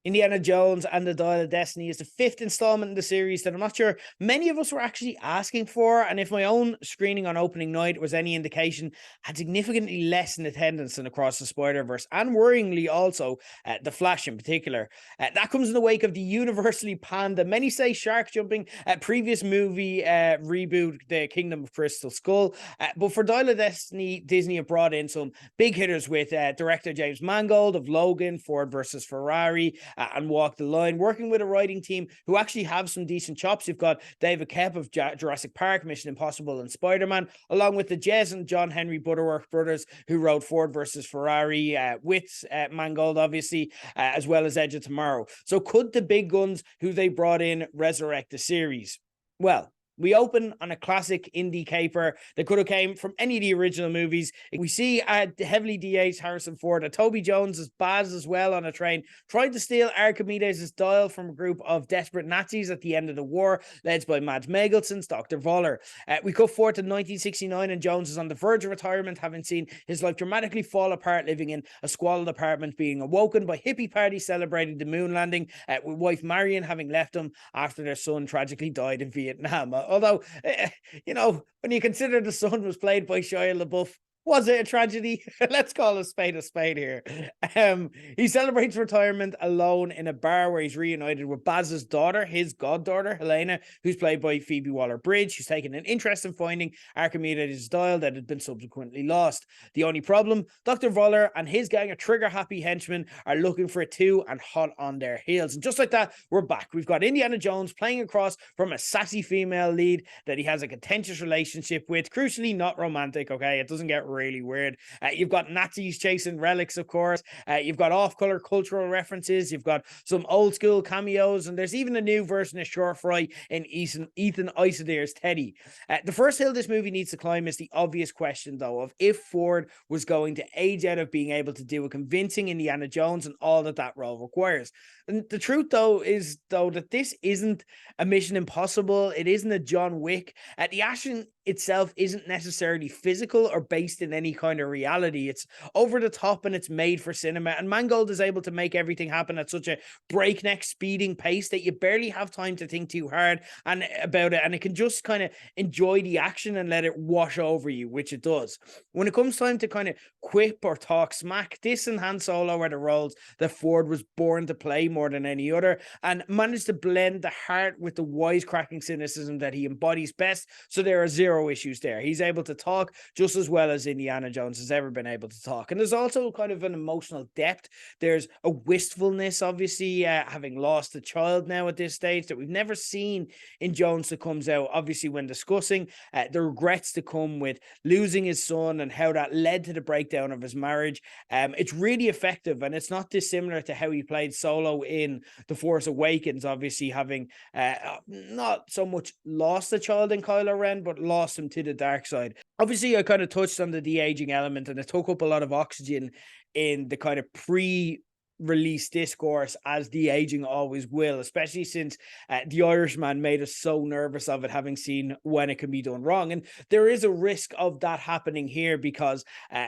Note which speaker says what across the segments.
Speaker 1: Indiana Jones and the Dial of Destiny is the fifth installment in the series that I'm not sure many of us were actually asking for. And if my own screening on opening night was any indication, had significantly less in attendance than Across the Spider-Verse, and worryingly also The Flash in particular. That comes in the wake of the universally panned, and many say shark jumping, previous movie reboot, The Kingdom of Crystal Skull. But for Dial of Destiny, Disney have brought in some big hitters with director James Mangold of Logan, Ford versus Ferrari, and Walk the Line, working with a writing team who actually have some decent chops. You've got David Koepp of Jurassic Park, Mission Impossible, and Spider-Man, along with the Jez and John Henry Butterworth brothers, who wrote Ford versus Ferrari with Mangold, obviously, as well as Edge of Tomorrow. So could the big guns who they brought in resurrect the series? Well, we open on a classic indie caper that could have came from any of the original movies. We see a heavily de-aged Harrison Ford, a Toby Jones as Baz as well on a train, tried to steal Archimedes' dial from a group of desperate Nazis at the end of the war, led by Mads Mikkelsen's Dr. Voller. We cut forward to 1969 and Jones is on the verge of retirement, having seen his life dramatically fall apart, living in a squalid apartment, being awoken by hippie parties celebrating the moon landing, with wife Marion having left him after their son tragically died in Vietnam. Although, when you consider the son was played by Shia LaBeouf, was it a tragedy? Let's call a spade here. He celebrates retirement alone in a bar where he's reunited with Baz's daughter, his goddaughter, Helena, who's played by Phoebe Waller-Bridge, who's taken an interest in finding Archimedes' dial that had been subsequently lost. The only problem, Dr. Voller and his gang of trigger-happy henchmen are looking for it too and hot on their heels. And just like that, we're back. We've got Indiana Jones playing across from a sassy female lead that he has a contentious relationship with, crucially not romantic, okay? It doesn't get really weird. You've got Nazis chasing relics, of course. You've got off-color cultural references. You've got some old school cameos, and there's even a new version of Short Fry in Ethan Isidaire's Teddy. The first hill this movie needs to climb is the obvious question, though, of if Ford was going to age out of being able to do a convincing Indiana Jones and all that role requires. And the truth, though, is that this isn't a Mission Impossible. It isn't a John Wick. The action itself isn't necessarily physical or based in any kind of reality. It's over the top and it's made for cinema. And Mangold is able to make everything happen at such a breakneck speeding pace that you barely have time to think too hard about it. And it can just kind of enjoy the action and let it wash over you, which it does. When it comes time to kind of quip or talk smack, this and Han Solo are the roles that Ford was born to play more than any other, and managed to blend the heart with the wisecracking cynicism that he embodies best. So there are zero issues there. He's able to talk just as well as Indiana Jones has ever been able to talk. And there's also kind of an emotional depth. There's a wistfulness, obviously, having lost a child now at this stage, that we've never seen in Jones that comes out, obviously, when discussing the regrets to come with losing his son and how that led to the breakdown of his marriage. It's really effective, and it's not dissimilar to how he played Solo in The Force Awakens, obviously having not so much lost a child in Kylo Ren, but lost him to the dark side. Obviously, I kind of touched on the de-aging element, and it took up a lot of oxygen in the kind of release discourse, as de-aging always will, especially since The Irishman made us so nervous of it, having seen when it can be done wrong. And there is a risk of that happening here because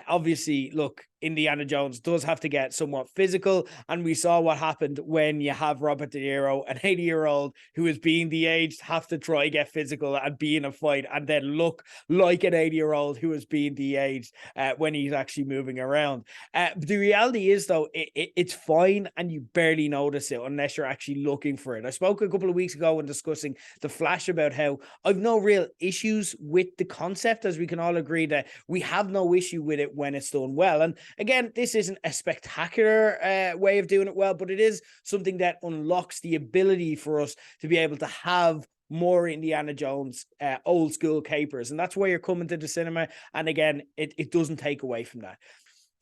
Speaker 1: obviously, look, Indiana Jones does have to get somewhat physical, and we saw what happened when you have Robert De Niro, an 80-year-old who is being de-aged, have to try get physical and be in a fight and then look like an 80-year-old who is being de-aged when he's actually moving around. The reality is, though, it's fine and you barely notice it unless you're actually looking for it. I spoke a couple of weeks ago when discussing The Flash about how I've no real issues with the concept, as we can all agree that we have no issue with it when it's done well. And again, this isn't a spectacular way of doing it well, but it is something that unlocks the ability for us to be able to have more Indiana Jones old school capers. And that's why you're coming to the cinema. And again, it doesn't take away from that.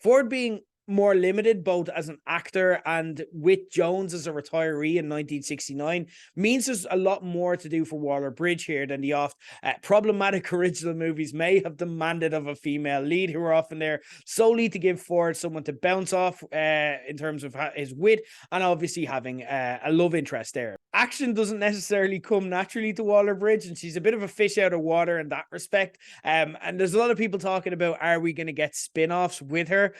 Speaker 1: Ford being more limited, both as an actor and with Jones as a retiree in 1969, means there's a lot more to do for Waller-Bridge here than the oft problematic original movies may have demanded of a female lead, who are often there solely to give Ford someone to bounce off in terms of his wit, and obviously having a love interest there. Action doesn't necessarily come naturally to Waller-Bridge, and she's a bit of a fish out of water in that respect. And there's a lot of people talking about, are we going to get spin-offs with her?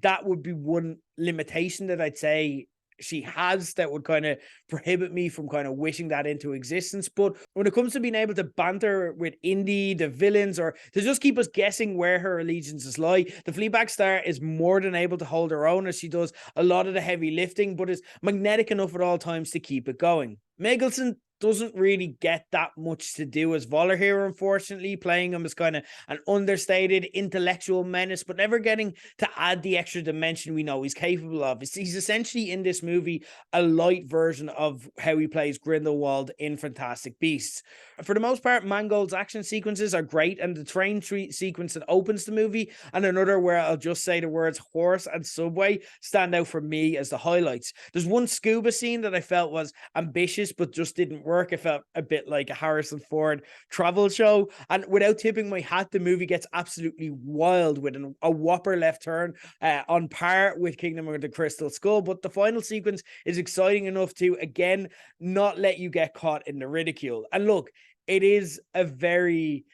Speaker 1: That would be one limitation that I'd say she has that would kind of prohibit me from kind of wishing that into existence. But when it comes to being able to banter with Indy, the villains, or to just keep us guessing where her allegiances lie, the Fleabag star is more than able to hold her own as she does a lot of the heavy lifting, but is magnetic enough at all times to keep it going. Miggelson doesn't really get that much to do as Voller here, unfortunately, playing him as kind of an understated intellectual menace, but never getting to add the extra dimension we know he's capable of. He's essentially in this movie a light version of how he plays Grindelwald in Fantastic Beasts. For the most part, Mangold's action sequences are great, and the train sequence that opens the movie, and another where I'll just say the words horse and subway, stand out for me as the highlights. There's one scuba scene that I felt was ambitious, but just didn't work. It felt a bit like a Harrison Ford travel show, and without tipping my hat, the movie gets absolutely wild with a whopper left turn on par with Kingdom of the Crystal Skull. But the final sequence is exciting enough to, again, not let you get caught in the ridicule. And look, it is a very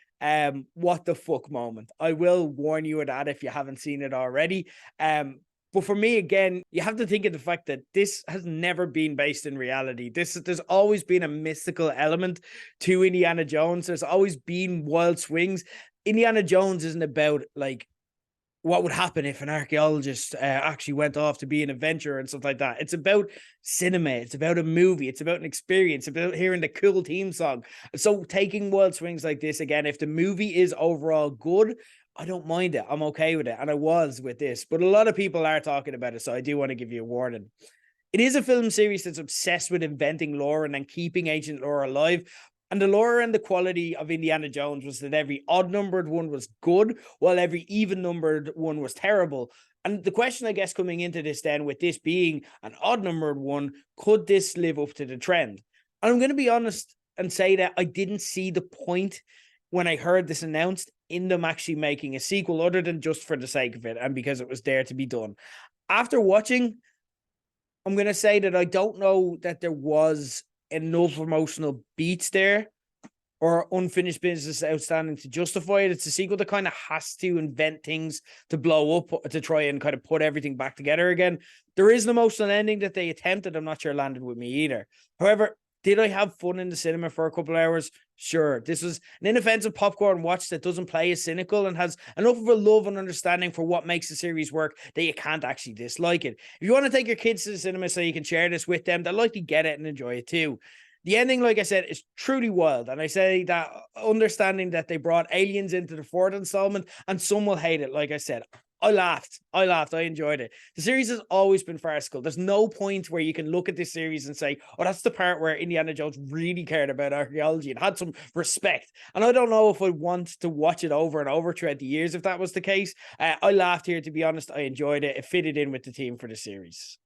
Speaker 1: what the fuck moment. I will warn you of that if you haven't seen it already. But for me, again, you have to think of the fact that this has never been based in reality. There's always been a mystical element to Indiana Jones. There's always been wild swings. Indiana Jones isn't about like what would happen if an archaeologist actually went off to be an adventurer and stuff like that. It's about cinema. It's about a movie. It's about an experience. It's about hearing the cool theme song. So taking wild swings like this, again, if the movie is overall good, I don't mind it. I'm okay with it. And I was with this, but a lot of people are talking about it. So I do want to give you a warning. It is a film series that's obsessed with inventing lore and then keeping Agent Lore alive. And the lore and the quality of Indiana Jones was that every odd-numbered one was good, while every even-numbered one was terrible. And the question, I guess, coming into this then, with this being an odd-numbered one, could this live up to the trend? And I'm going to be honest and say that I didn't see the point when I heard this announced in them actually making a sequel, other than just for the sake of it and because it was there to be done. After watching, I'm going to say that I don't know that there was enough emotional beats there or unfinished business outstanding to justify it. It's a sequel that kind of has to invent things to blow up, to try and kind of put everything back together again. There is an emotional ending that they attempted. I'm not sure landed with me either. However, did I have fun in the cinema for a couple of hours? Sure. This was an inoffensive popcorn watch that doesn't play as cynical and has enough of a love and understanding for what makes the series work that you can't actually dislike it. If you want to take your kids to the cinema so you can share this with them, they'll likely get it and enjoy it too. The ending, like I said, is truly wild. And I say that understanding that they brought aliens into the fourth installment, and some will hate it. Like I said, I laughed. I enjoyed it. The series has always been farcical. There's no point where you can look at this series and say, oh, that's the part where Indiana Jones really cared about archaeology and had some respect. And I don't know if I want to watch it over and over throughout the years if that was the case. I laughed here, to be honest. I enjoyed it. It fitted in with the theme for the series.